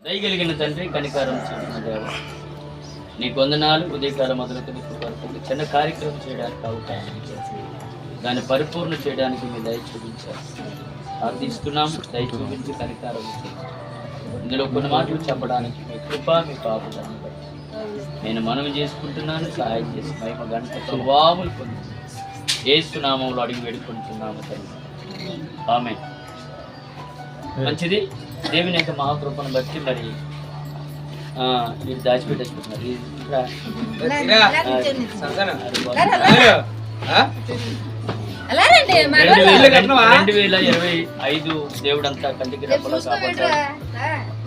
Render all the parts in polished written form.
దయగలిగిన తండ్రి, కనికారం చూపిన దేవ, నీకు వందనాలు. ఉదయకాలం మొదలుకొని ఇప్పుడు వరకు చిన్న కార్యక్రమం చేయడానికి అవకాశం ఇచ్చారు. దాన్ని పరిపూర్ణ చేయడానికి మీ దయ చూపించారు. ప్రార్థిస్తున్నాం, దయ చూపించి కనికారం ఇచ్చారు. ఇందులో కొన్ని మాటలు చెప్పడానికి మీ కృప, మీ పాపదాన్ని బట్టి నేను మనవి చేసుకుంటున్నాను. సహాయం చేసి మహిమ గంట ప్రభావములు పొంది యేసు నామములో అడిగి వేడుకుంటున్నాము తండ్రి, ఆమేన్. మంచిది. దేవుని యొక్క మహాకృపను బట్టి మరి మీరు దాచిపెట్టేసుకుంటున్నారు. ఇక్కడ 2025 దేవుడంతా కంటికి రెప్పలా కాపాడాడు.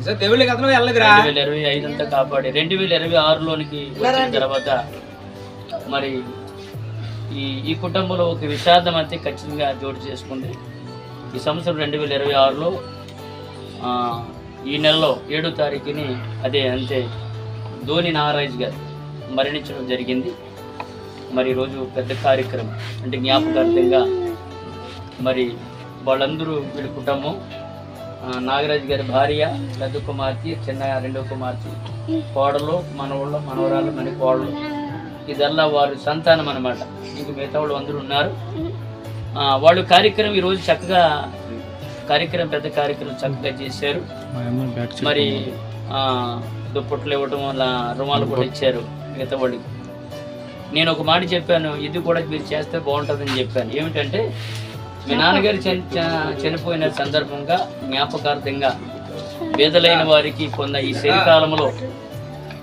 2025 అంతా కాపాడి 2026లోనికి వచ్చిన తర్వాత మరి ఈ కుటుంబంలో ఒక విషాదం అంతే ఖచ్చితంగా జోడు చేసుకుంది. ఈ సంవత్సరం 2026లో ఈ నెలలో 7వ తారీఖుని అంతే ధోని నాగరాజ్ గారు మరణించడం జరిగింది. మరి ఈరోజు పెద్ద కార్యక్రమం అంటే జ్ఞాపకార్థంగా మరి వాళ్ళందరూ వీళ్ళ కుటుంబం, నాగరాజు గారి భార్య, పెద్ద కుమార్తె, చిన్న రెండవ కుమార్తె, కోడలు, మనవాళ్ళు, మనవరాలు, మన కోడలు, ఇదల్లా వారి సంతానం అన్నమాట. ఇంక మిగతా వాళ్ళు అందరూ ఉన్నారు. వాళ్ళు కార్యక్రమం ఈరోజు చక్కగా పెద్ద కార్యక్రమం చక్కగా చేశారు. మరి దుప్పట్లు ఇవ్వటం, అలా రుమాలు కూడా ఇచ్చారు మిగతా వాళ్ళకి. నేను ఒక మాట చెప్పాను, ఇది కూడా మీరు చేస్తే బాగుంటుందని చెప్పాను. ఏమిటంటే మీ నాన్నగారు చనిపోయిన సందర్భంగా జ్ఞాపకార్థంగా పేదలైన వారికి ఈ శరీకాలంలో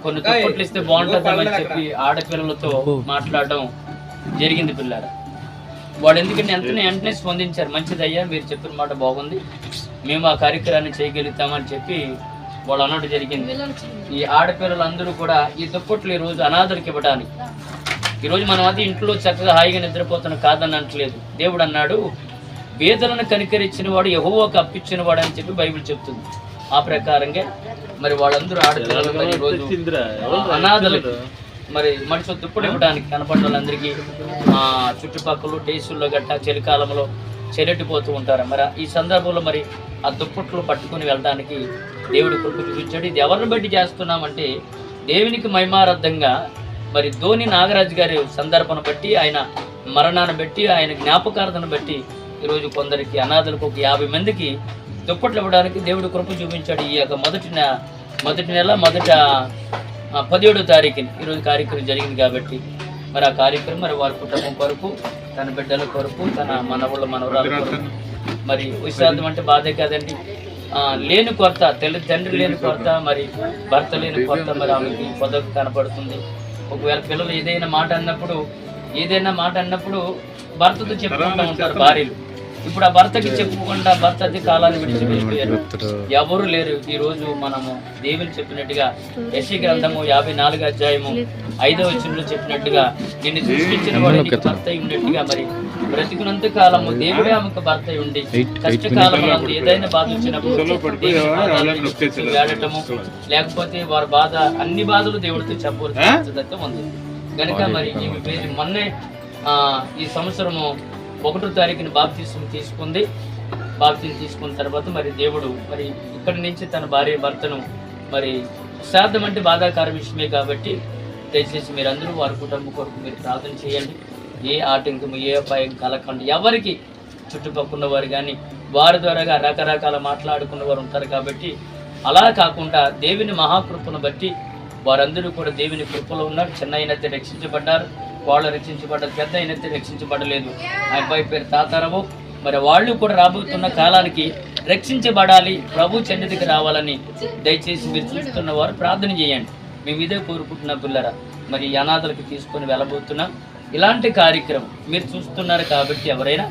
కొన్ని దుప్పట్లు ఇస్తే బాగుంటుందని చెప్పి ఆడపిల్లలతో మాట్లాడడం జరిగింది. పిల్లలు వాళ్ళు ఎందుకంటే వెంటనే స్పందించారు. మంచిదయ్యా, మీరు చెప్పిన మాట బాగుంది, మేము ఆ కార్యక్రమాన్ని చేయగలుగుతామని చెప్పి వాళ్ళు అన్నట్టు జరిగింది. ఈ ఆడపిల్లలందరూ కూడా ఈ దుప్పట్లు ఈరోజు అనాథరికి ఇవ్వడానికి, ఈరోజు మనం అది ఇంట్లో చక్కగా హాయిగా నిద్రపోతున్నాం కాదని అనట్లేదు. దేవుడు అన్నాడు, పేదలను కనికరించిన వాడు యెహోవాకు అప్పించిన వాడు అని చెప్పి బైబిల్ చెప్తుంది. ఆ ప్రకారంగా మరి వాళ్ళందరూ ఆడపిల్లలు మరి ఈరోజు అనాథలకు మరి మనిషి దుప్పటి ఇవ్వడానికి కనపడ్డ వాళ్ళందరికీ చుట్టుపక్కల టేసుల్లో గట్టా చలికాలంలో చెలెట్టిపోతూ ఉంటారు. మరి ఈ సందర్భంలో మరి ఆ దుప్పట్లు పట్టుకుని వెళ్ళడానికి దేవుడు కృప చూపించాడు. ఇది ఎవరిని బట్టి చేస్తున్నామంటే దేవునికి మహిమార్థంగా మరి ధోని నాగరాజు గారి సందర్భాన్ని బట్టి, ఆయన మరణాన్ని బట్టి, ఆయన జ్ఞాపకార్థను బట్టి ఈరోజు కొందరికి అనాథలకు ఒక 50 మందికి దుప్పట్లు ఇవ్వడానికి దేవుడు కృప చూపించాడు. ఈ యొక్క మొదటి నెల 17వ తారీఖుని ఈరోజు కార్యక్రమం జరిగింది. కాబట్టి మరి ఆ కార్యక్రమం మరి వారి కుటుంబం కొరకు, తన బిడ్డల కొరకు, తన మనవళ్ళ మనవరాల కొరకు మరి విషాదం అంటే బాధే కాదండి. లేని కొరత, తండ్రి లేని కొరత, మరి భర్త లేని కొరత మరి ఆమెకి పొదకు కనపడుతుంది. ఒకవేళ పిల్లలు ఏదైనా మాట అన్నప్పుడు భర్తతో చెప్పుకుంటూ ఉంటారు భార్యలు. ఇప్పుడు ఆ భర్తకి చెప్పుకుంటా భర్త అతి కాలాన్ని విడిచి వెళ్ళిపోయారు, ఎవరు లేరు. ఈ రోజు మనము దేవుని చెప్పినట్టుగా యెషయా గ్రంథము 54వ అధ్యాయము 5వ వచనంలో చెప్పినట్టుగా నిన్ను సృష్టించిన వాడికి భర్త ఉన్నట్టుగా మరి బ్రతికున్నంత కాలము దేవుడే ఆమెకు భర్త ఉండి కష్టకాలంలో ఏదైనా బాధ వచ్చినప్పుడు వేడటము, లేకపోతే వారి బాధ అన్ని బాధలు దేవుడితో చెప్పవలసిన ఉంది కనుక మరి ఈమె పేరు మొన్నే ఈ సంవత్సరము 1వ తారీఖుని బాప్తిసం తీసుకున్న తర్వాత మరి దేవుడు మరి ఇక్కడి నుంచి తన భర్తను మరి శ్రాద్ధం అంటే బాధాకర విషయమే. కాబట్టి దయచేసి మీరందరూ వారి కుటుంబం కొరకు మీరు ప్రార్థన చేయండి. ఏ ఆటంకము, ఏ అపాయం కలగకుండా, ఎవరికి చుట్టుపక్కల వారు కానీ వారి ద్వారాగా రకరకాల మాట్లాడుకున్న వారు ఉంటారు. కాబట్టి అలా కాకుండా దేవుని మహాకృపను బట్టి వారందరూ కూడా దేవుని కృపలో ఉన్నారు. చిన్న అయినైతే రక్షించబడ్డారు, వాళ్ళు రక్షించబడ్డారు, పెద్ద అయినైతే రక్షించబడలేదు. ఆ అబ్బాయి పేరు తాతారావు. మరి వాళ్ళు కూడా రాబోతున్న కాలానికి రక్షించబడాలి, ప్రభు సన్నిధికి రావాలని దయచేసి మీరు చూస్తున్న వారు ప్రార్థన చేయండి. మేము ఇదే కోరుకుంటున్న పిల్లరా. మరి అనాథలకు తీసుకొని వెళ్ళబోతున్నాం. ఇలాంటి కార్యక్రమం మీరు చూస్తున్నారు కాబట్టి ఎవరైనా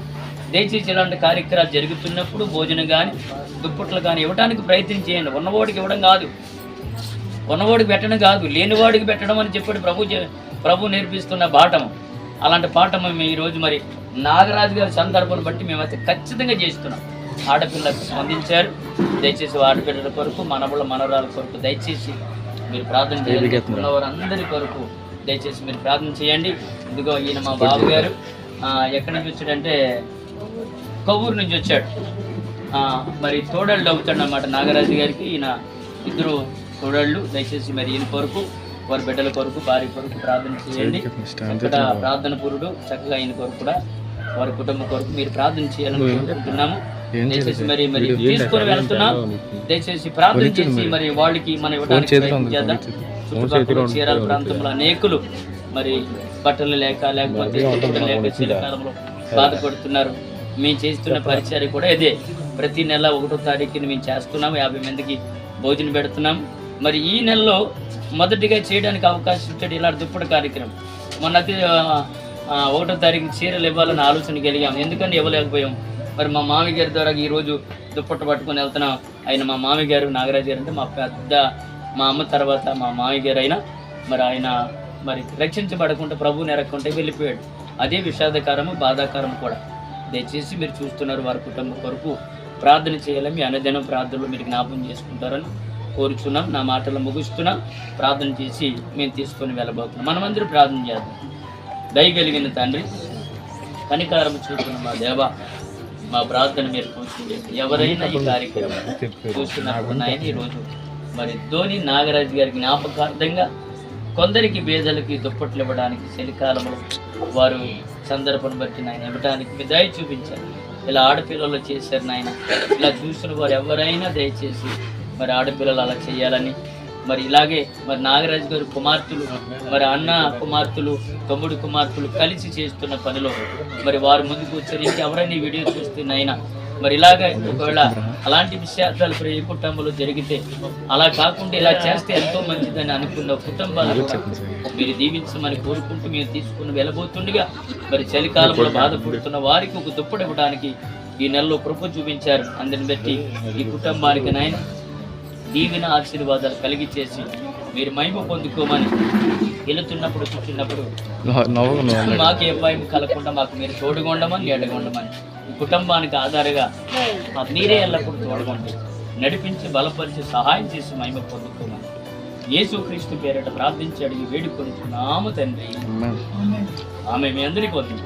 దయచేసి ఇలాంటి కార్యక్రమాలు జరుగుతున్నప్పుడు భోజనం కానీ దుప్పట్లు కానీ ఇవ్వడానికి ప్రయత్నం చేయండి. ఉన్నవాడికి ఇవ్వడం కాదు, ఉన్నవాడికి పెట్టడం కాదు, లేనివాడికి పెట్టడం అని చెప్పాడు ప్రభు నేర్పిస్తున్న పాఠము. అలాంటి పాఠము మేము ఈరోజు మరి నాగరాజు గారి సందర్భాన్ని బట్టి మేమైతే ఖచ్చితంగా చేస్తున్నాం. ఆడపిల్లలకు స్పందించారు. దయచేసి ఆడపిల్లల కొరకు, మనవళ్ళ మనవరాల కొరకు దయచేసి మీరు ప్రార్థన చేయాలి. వారందరి కొరకు దయచేసి మీరు ప్రార్థన చేయండి. ఇదిగో ఈయన మా బాబు గారు ఎక్కడి నుంచి వచ్చాడంటే కొవ్వూరు నుంచి వచ్చాడు. మరి తోడళ్ళు అవుతాడు అన్నమాట నాగరాజు గారికి. ఈయన ఇద్దరు కోడళ్ళు దయచేసి మరి ఈయన కొరకు వారి బిడ్డల కొరకు భార్య కొరకు ప్రార్థన చేయండి. అక్కడ ప్రార్థన పురుడు చక్కగా ఈయన కొరకు కూడా వారి కుటుంబం కొరకు మీరు ప్రార్థన చేయాలని కోరుకుంటున్నాము. దయచేసి మరి తీసుకొని వెళ్తున్నాం. దయచేసి ప్రార్థన చేసి మరి వాళ్ళకి మనం ఇవ్వడానికి ప్రయత్నం చేద్దాం. చుట్టుపక్కల చీరాల ప్రాంతంలో అనేకులు మరి బట్టలు లేకపోతే చలికాలంలో బాధపడుతున్నారు. మేము చేస్తున్న పరిచర్య కూడా ఇదే. ప్రతి నెల 1వ తారీఖున మేము చేస్తున్నాము. 50 మందికి భోజనం పెడుతున్నాం. మరి ఈ నెలలో మొదటిగా చేయడానికి అవకాశం ఇచ్చాడు ఇలాంటి దుప్పటి కార్యక్రమం. మొన్న 1వ తారీఖు చీరలు ఇవ్వాలని ఆలోచన కలిగాం. ఎందుకని ఇవ్వలేకపోయాం. మరి మా మామయ్య గారి ద్వారా ఈరోజు దుప్పట్టు పట్టుకొని వెళ్తున్నాం. ఆయన మా మామయ్య గారు నాగరాజు గారు అంటే మా అమ్మ తర్వాత మా మామయ్య గారు అయినా మరి ఆయన మరి రక్షించబడకుండా ప్రభువుని ఎరక్కుంటే వెళ్ళిపోయాడు. అదే విషాదకరము బాధాకరం కూడా. దయచేసి మీరు చూస్తున్నారు. వారి కుటుంబం కొరకు ప్రార్థన చేయాలని మీ అనుదినం ప్రార్థనలో మీరు జ్ఞాపకం చేసుకుంటారని కోరుచున్నాం. నా మాటలు ముగుస్తున్నాం. ప్రార్థన చేసి మేము తీసుకొని వెళ్ళబోతున్నాం. మనమందరూ ప్రార్థన చేద్దాం. దయగలిగిన తండ్రి, కనికారం చూస్తున్న మా దేవ, మా ప్రార్థన మీరు కూర్చుంటే ఎవరైనా ఈ కార్యక్రమం చూస్తున్నప్పుడు నాయన ఈరోజు మరి ధోని నాగరాజు గారి జ్ఞాపకార్థంగా కొందరికి పేదలకి దుప్పట్లు ఇవ్వడానికి చలికాలంలో వారు సందర్భం బట్టి నాయన ఇవ్వడానికి మీ దయ చూపించారు. ఇలా ఆడపిల్లలు చేశారు నాయన. ఇలా చూసిన వారు ఎవరైనా దయచేసి మరి ఆడపిల్లలు అలా చేయాలని మరి ఇలాగే మరి నాగరాజు గారు కుమార్తెలు మరి అన్న కుమార్తెలు తమ్ముడు కుమార్తెలు కలిసి చేస్తున్న పనిలో మరి వారు ముందుకు వచ్చారు. ఇంకెవరైనా ఈ వీడియో చూస్తున్నాయినా మరి ఇలాగే ఒకవేళ అలాంటి విషయాలు ఏ కుటుంబంలో జరిగితే అలా కాకుండా ఇలా చేస్తే ఎంతో మంచిదని అనుకున్న కుటుంబాలను మీరు దీవించమని కోరుకుంటూ మీరు తీసుకుని వెళ్ళబోతుండగా మరి చలికాలంలో బాధపడుతున్న వారికి ఒక దుప్పటి ఇవ్వడానికి ఈ నెలలో కృప చూపించారు. అందరిని బట్టి ఈ కుటుంబానికి నాయన దీవెన ఆశీర్వాదాలు కలిగి చేసి మీరు మహిమ పొందుకోమని వెళుతున్నప్పుడు కూర్చున్నప్పుడు మాకు ఏ భయం కలగకుండా మాకు మీరు తోడుగొండమని ఎడగొండమని ఈ కుటుంబానికి ఆధారగా మీరే ఎల్లప్పుడూ తోడుగొండి నడిపించి బలపరిచి సహాయం చేసి మహిమ పొందుకోమని యేసుక్రీస్తు పేరిట ప్రార్థించి అడిగి వేడుకొంటున్నాము తండ్రి. ఆమె మీ అందరికీ వద్దు.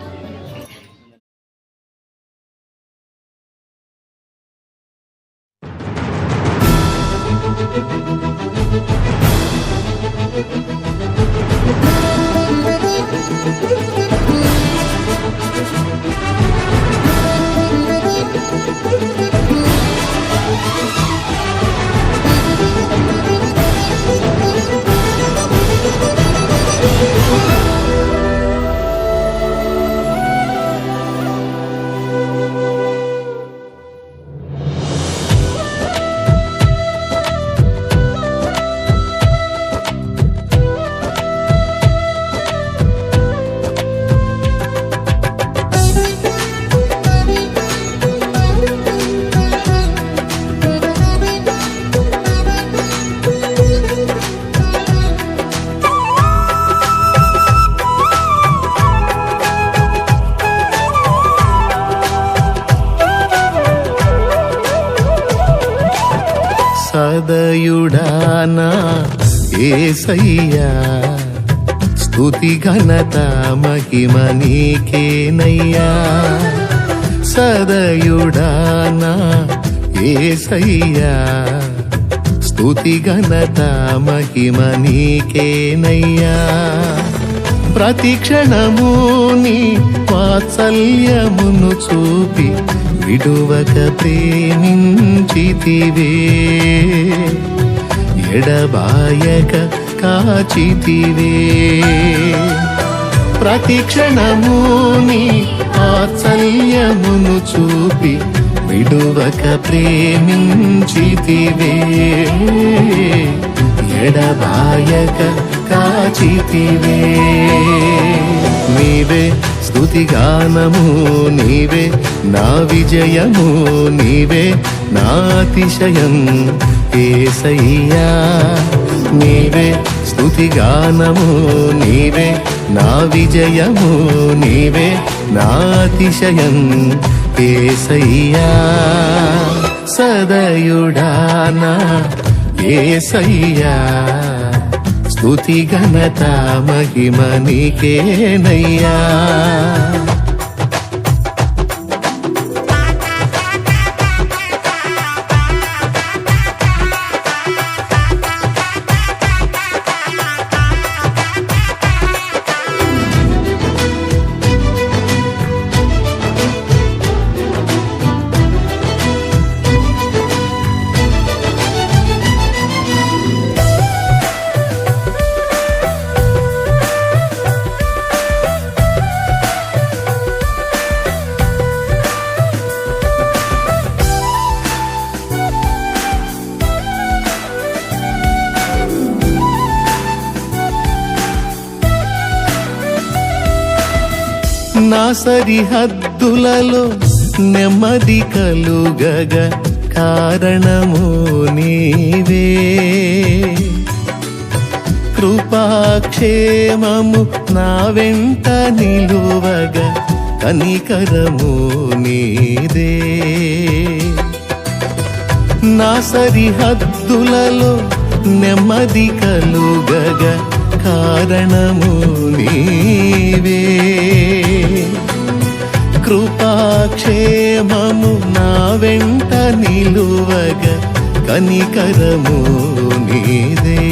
సదయుడానా యేసయ్యా స్తుతి ఘనత మహిమ నీకేనయ్యా. సదయుడానా యేసయ్యా స్తుతి ఘనత మహిమ నీకేనయ్యా. ప్రతి క్షణము నీ వాత్సల్యమును చూపి విడువక ప్రేమించితివే, ఎడబాయక కాచితివే. ప్రతి క్షణము నీ వాత్సల్యమును చూపి విడువక ప్రేమించితివే, ఎడబాయక కాచితివే. నీవే స్తుతిగానము, నీవే నా విజయము, నీవే నా అతిశయం యేసయ్యా. నీవే స్తుతిగానము, నీవే నా విజయము, నీవే నా అతిశయం యేసయ్యా. సదయుడానా యేసయ్యా స్తుతి ఘనత మహిమ నీకేనయ్యా. నా సరిహద్దులలో నెమ్మది కలుగగ కారణము నీవే. కృపాక్షేమము నా వెంట నిలువగా కనికరము నీదే. నా సరిహద్దులలో నెమ్మది కలుగగ కారణము నీవే. కృపాక్షేమము నా వెంట నిలువగ కనికరము నీదే.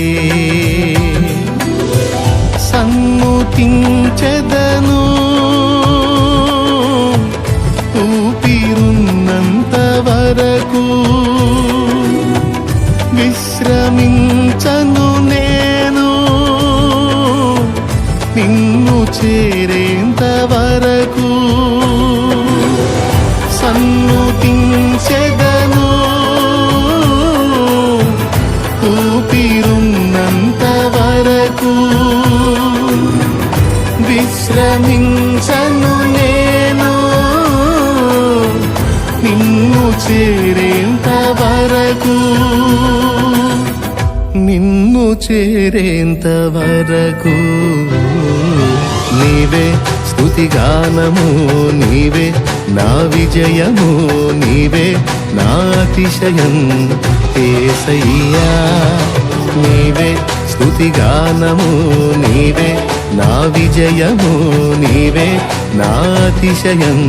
సన్నుతించెదను ఊపిరున్నంత వరకు, విశ్రమించను నేను నిన్ను చేరేంత వరకు. సన్నుతించెదను ఊపిరున్నంత వరకు, విశ్రమించను నేను నిన్ను చేరేంత వరకు. నిన్ను చేరేంత వరకు నీవే స్తుతిగానము, నీవే నా విజయము, నీవే నా అతిశయం యేసయ్యా. నీవే స్తుతిగానము, నీవే నా విజయము, నీవే నా అతిశయం.